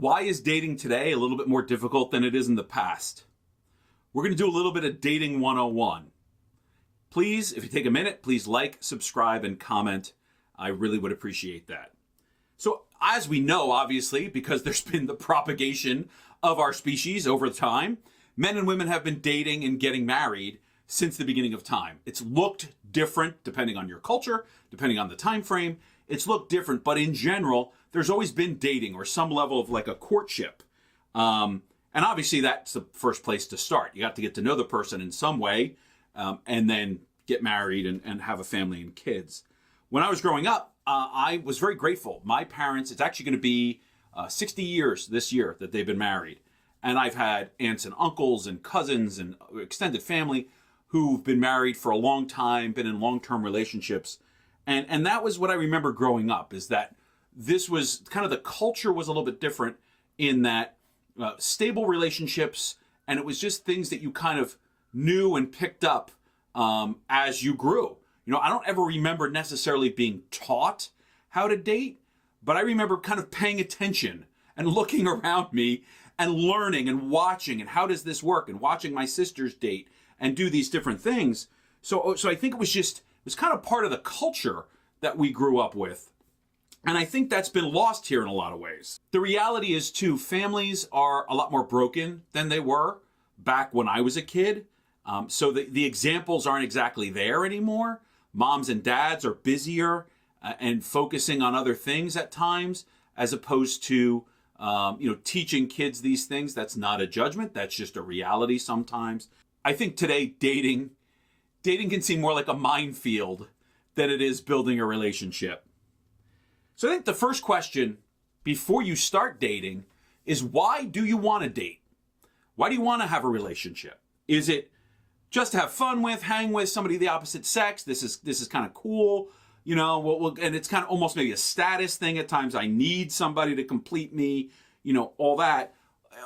Why is dating today a little bit more difficult than it is in the past? We're going to do a little bit of Dating 101. Please, if you take a minute, please like, subscribe, and comment. I really would appreciate that. So, as we know, obviously, because there's been the propagation of our species over time, men and women have been dating and getting married since the beginning of time. It's looked different depending on your culture, depending on the time frame. It's looked different, but in general, there's always been dating or some level of like a courtship. And obviously that's the first place to start. You got to get to know the person in some way, and then get married and have a family and kids. When I was growing up, I was very grateful. My parents, it's actually going to be 60 years this year that they've been married. And I've had aunts and uncles and cousins and extended family who've been married for a long time, been in long-term relationships. And that was what I remember growing up, is that this was kind of, the culture was a little bit different in that stable relationships, and it was just things that you kind of knew and picked up as you grew. You know, I don't ever remember necessarily being taught how to date, but I remember kind of paying attention and looking around me and learning and watching, and how does this work, and watching my sisters date and do these different things. So I think it was kind of part of the culture that we grew up with. And I think that's been lost here in a lot of ways. The reality is, too, families are a lot more broken than they were back when I was a kid. So the examples aren't exactly there anymore. Moms and dads are busier and focusing on other things at times, as opposed to teaching kids these things. That's not a judgment. That's just a reality sometimes. I think today dating can seem more like a minefield than it is building a relationship. So I think the first question before you start dating is, why do you want to date? Why do you want to have a relationship? Is it just to have fun with, hang with somebody of the opposite sex? This is kind of cool, and it's kind of almost maybe a status thing at times. I need somebody to complete me, all that.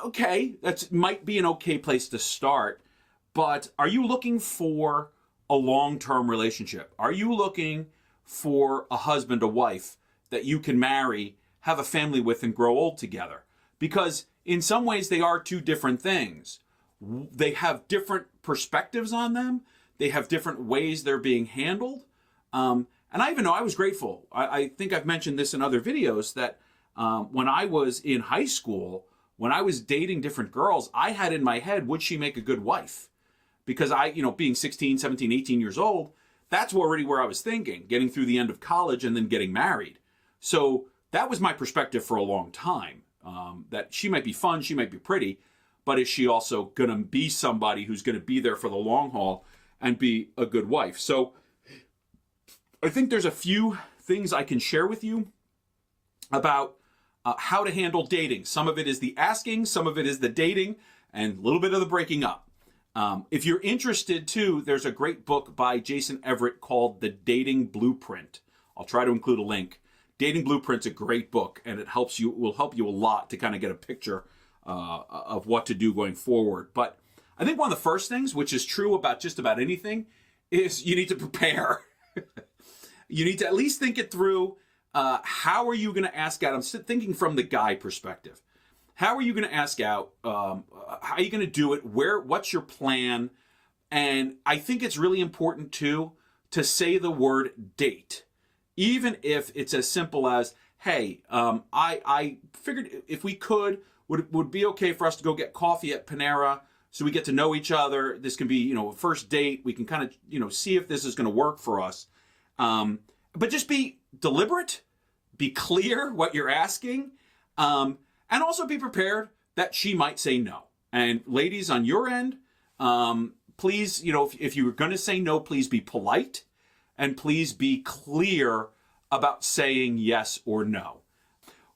Okay, that might be an okay place to start, but are you looking for a long-term relationship? Are you looking for a husband, a wife that you can marry, have a family with, and grow old together? Because in some ways they are two different things. They have different perspectives on them. They have different ways they're being handled. And I even know I was grateful. I think I've mentioned this in other videos that when I was in high school, when I was dating different girls, I had in my head, would she make a good wife? Because being 16, 17, 18 years old, that's already where I was thinking, getting through the end of college and then getting married. So that was my perspective for a long time, that she might be fun, she might be pretty, but is she also going to be somebody who's going to be there for the long haul and be a good wife? So I think there's a few things I can share with you about how to handle dating. Some of it is the asking, some of it is the dating, and a little bit of the breaking up. If you're interested too, there's a great book by Jason Everett called The Dating Blueprint. I'll try to include a link. Dating Blueprint's a great book, and it will help you a lot to kind of get a picture of what to do going forward. But I think one of the first things, which is true about just about anything, is you need to prepare. You need to at least think it through. How are you going to ask out? I'm thinking from the guy perspective. How are you going to ask out? How are you going to do it? What's your plan? And I think it's really important too to say the word date, even if it's as simple as, hey, I figured if we would be okay for us to go get coffee at Panera so we get to know each other. This can be, a first date. We can kind of, see if this is going to work for us. But just be deliberate, be clear what you're asking, and also be prepared that she might say no. And ladies, on your end, please, if you're going to say no, please be polite, and please be clear about saying yes or no.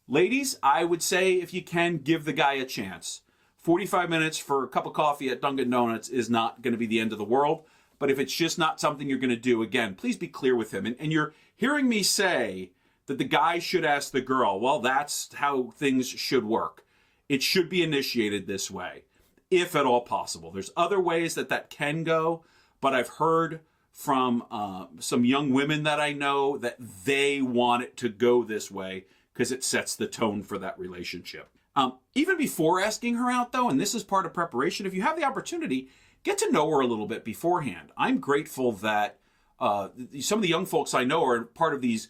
Ladies, I would say, if you can, give the guy a chance. 45 minutes for a cup of coffee at Dunkin' Donuts is not going to be the end of the world. But if it's just not something you're going to do, again, please be clear with him. And you're hearing me say that the guy should ask the girl. Well, that's how things should work. It should be initiated this way, if at all possible. There's other ways that can go, but I've heard from some young women that I know that they want it to go this way because it sets the tone for that relationship. Even before asking her out, though, and this is part of preparation, if you have the opportunity, get to know her a little bit beforehand. I'm grateful that some of the young folks I know are part of these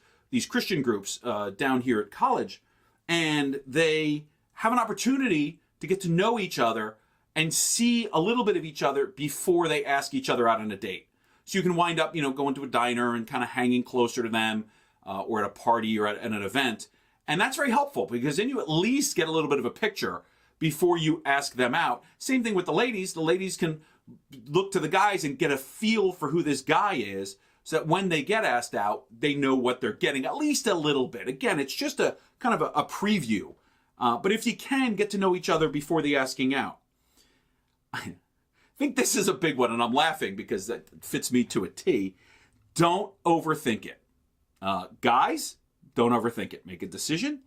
Christian groups down here at college, and they have an opportunity to get to know each other and see a little bit of each other before they ask each other out on a date. So you can wind up, going to a diner and kind of hanging closer to them, or at a party or at an event. And that's very helpful because then you at least get a little bit of a picture before you ask them out. Same thing with the ladies. The ladies can look to the guys and get a feel for who this guy is so that when they get asked out, they know what they're getting, at least a little bit. Again, it's just a kind of a preview. But if you can, get to know each other before the asking out. I think this is a big one, and I'm laughing because that fits me to a T. Don't overthink it. Guys, don't overthink it. Make a decision,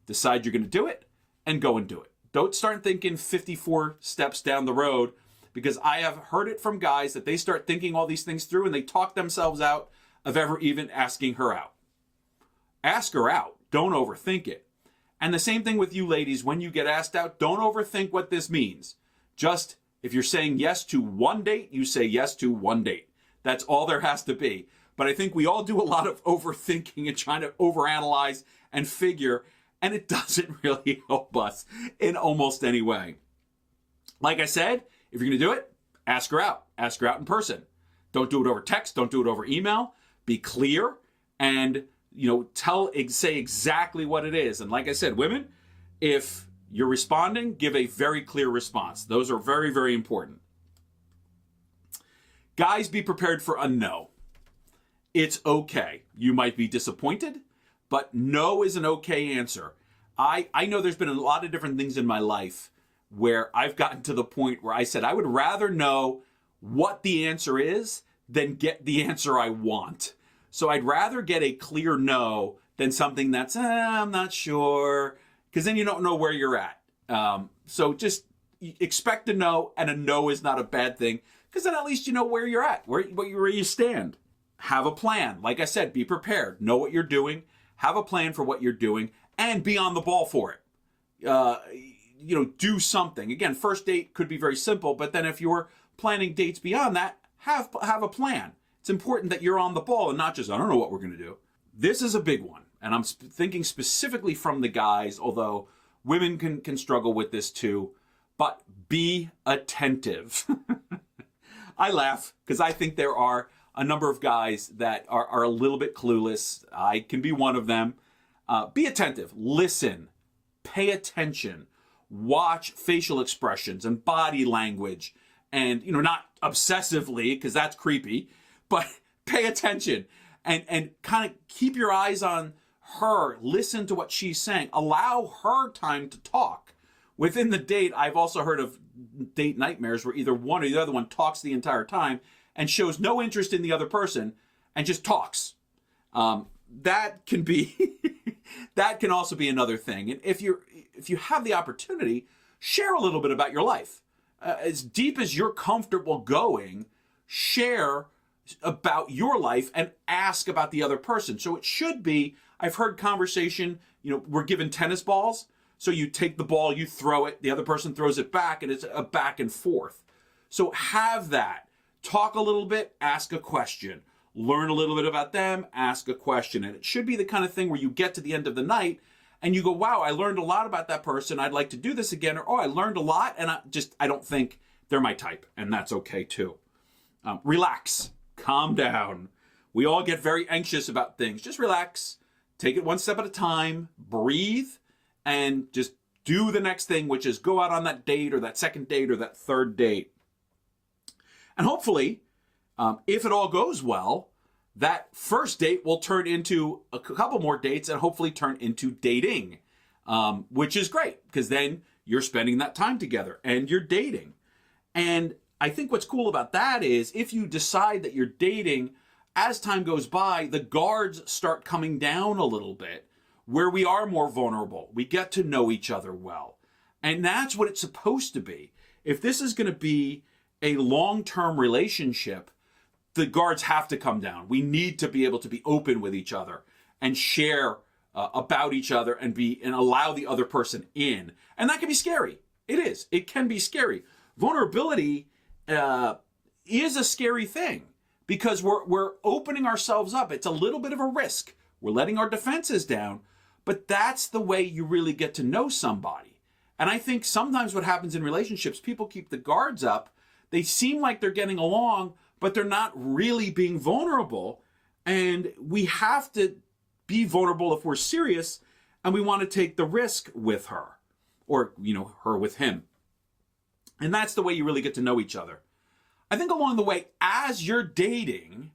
decide you're going to do it, and go and do it. Don't start thinking 54 steps down the road, because I have heard it from guys that they start thinking all these things through and they talk themselves out of ever even asking her out. Ask her out. Don't overthink it. And the same thing with you ladies. When you get asked out, don't overthink what this means. Just, if you're saying yes to one date, you say yes to one date. That's all there has to be. But I think we all do a lot of overthinking and trying to overanalyze and figure, and it doesn't really help us in almost any way. Like I said, if you're going to do it, ask her out. Ask her out in person. Don't do it over text. Don't do it over email. Be clear and, say exactly what it is. And like I said, women, if you're responding, give a very clear response. Those are very, very important. Guys, be prepared for a no. It's okay. You might be disappointed, but no is an okay answer. I know there's been a lot of different things in my life where I've gotten to the point where I said I would rather know what the answer is than get the answer I want. So I'd rather get a clear no than something that's, I'm not sure, because then you don't know where you're at. So just expect a no, and a no is not a bad thing, because then at least you know where you're at, where you stand. Have a plan. Like I said, be prepared. Know what you're doing. Have a plan for what you're doing, and be on the ball for it. Do something. Again, first date could be very simple, but then if you're planning dates beyond that, have a plan. It's important that you're on the ball and not just, I don't know what we're going to do. This is a big one, and I'm thinking specifically from the guys, although women can struggle with this too, but be attentive. I laugh because I think there are a number of guys that are a little bit clueless. I can be one of them. Be attentive. Listen. Pay attention. Watch facial expressions and body language. And, not obsessively, because that's creepy, but pay attention. And kind of keep your eyes on her. Listen to what she's saying. Allow her time to talk. Within the date, I've also heard of date nightmares where either one or the other one talks the entire time and shows no interest in the other person and just talks. That can be, that can also be another thing. And if you have the opportunity, share a little bit about your life. As deep as you're comfortable going, share about your life and ask about the other person. So it should be, I've heard conversation, we're given tennis balls. So you take the ball, you throw it, the other person throws it back, and it's a back and forth. So have that. Talk a little bit, ask a question. Learn a little bit about them, ask a question. And it should be the kind of thing where you get to the end of the night and you go, wow, I learned a lot about that person. I'd like to do this again. Or, oh, I learned a lot and I don't think they're my type. And that's okay too. Relax, calm down. We all get very anxious about things. Just relax, take it one step at a time, breathe, and just do the next thing, which is go out on that date or that second date or that third date. And hopefully, if it all goes well, that first date will turn into a couple more dates and hopefully turn into dating, which is great because then you're spending that time together and you're dating. And I think what's cool about that is if you decide that you're dating, as time goes by, the guards start coming down a little bit where we are more vulnerable. We get to know each other well. And that's what it's supposed to be. If this is going to be a long-term relationship, the guards have to come down. We need to be able to be open with each other and share about each other and allow the other person in. And that can be scary. It is. It can be scary. Vulnerability is a scary thing because we're opening ourselves up. It's a little bit of a risk. We're letting our defenses down, but that's the way you really get to know somebody. And I think sometimes what happens in relationships, people keep the guards up. They seem like they're getting along, but they're not really being vulnerable. And we have to be vulnerable if we're serious and we want to take the risk with her or, her with him. And that's the way you really get to know each other. I think along the way, as you're dating,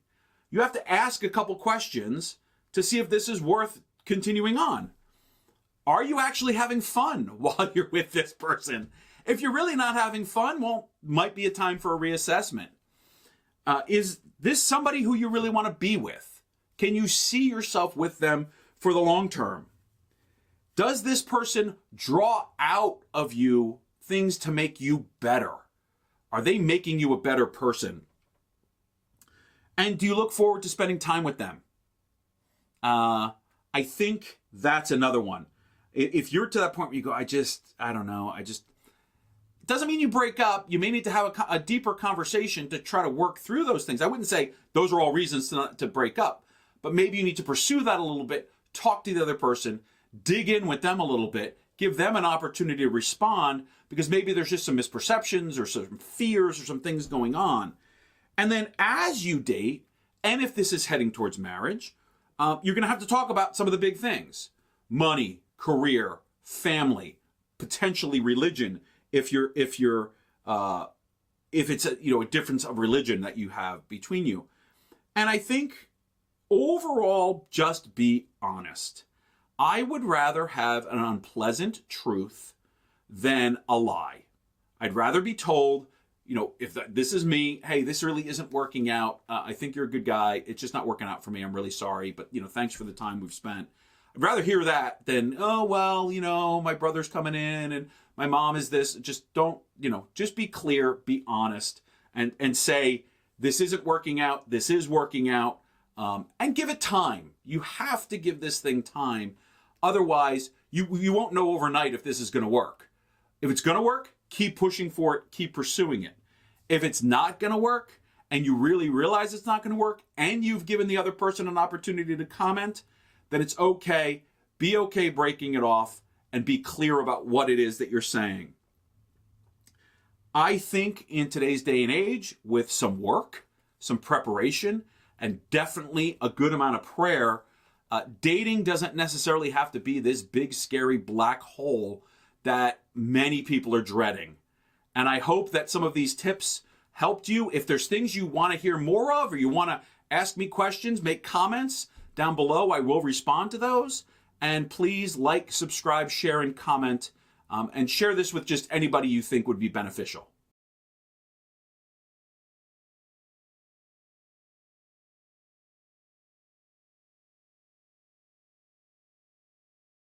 you have to ask a couple questions to see if this is worth continuing on. Are you actually having fun while you're with this person? If you're really not having fun, well, might be a time for a reassessment. Is this somebody who you really want to be with? Can you see yourself with them for the long term? Does this person draw out of you things to make you better? Are they making you a better person? And do you look forward to spending time with them? I think that's another one. If you're to that point where you go, I don't know, it doesn't mean you break up. You may need to have a deeper conversation to try to work through those things. I wouldn't say those are all reasons to break up, but maybe you need to pursue that a little bit, talk to the other person, dig in with them a little bit, give them an opportunity to respond, because maybe there's just some misperceptions or some fears or some things going on. And then as you date, and if this is heading towards marriage, you're going to have to talk about some of the big things: money, career, family, potentially religion, if it's a difference of religion that you have between you. And I think overall, just be honest. I would rather have an unpleasant truth than a lie. I'd rather be told, if this is me, hey, this really isn't working out. I think you're a good guy. It's just not working out for me. I'm really sorry, but thanks for the time we've spent. I'd rather hear that than, oh, well, my brother's coming in and my mom is this. Just don't, just be clear, be honest, and say, this isn't working out, this is working out, and give it time. You have to give this thing time. Otherwise, you won't know overnight if this is going to work. If it's going to work, keep pushing for it, keep pursuing it. If it's not going to work, and you really realize it's not going to work, and you've given the other person an opportunity to comment, then it's okay. Be okay breaking it off and be clear about what it is that you're saying. I think in today's day and age, with some work, some preparation, and definitely a good amount of prayer, dating doesn't necessarily have to be this big, scary black hole that many people are dreading. And I hope that some of these tips helped you. If there's things you want to hear more of, or you want to ask me questions, make comments down below, I will respond to those. And please like, subscribe, share, and comment, and share this with just anybody you think would be beneficial.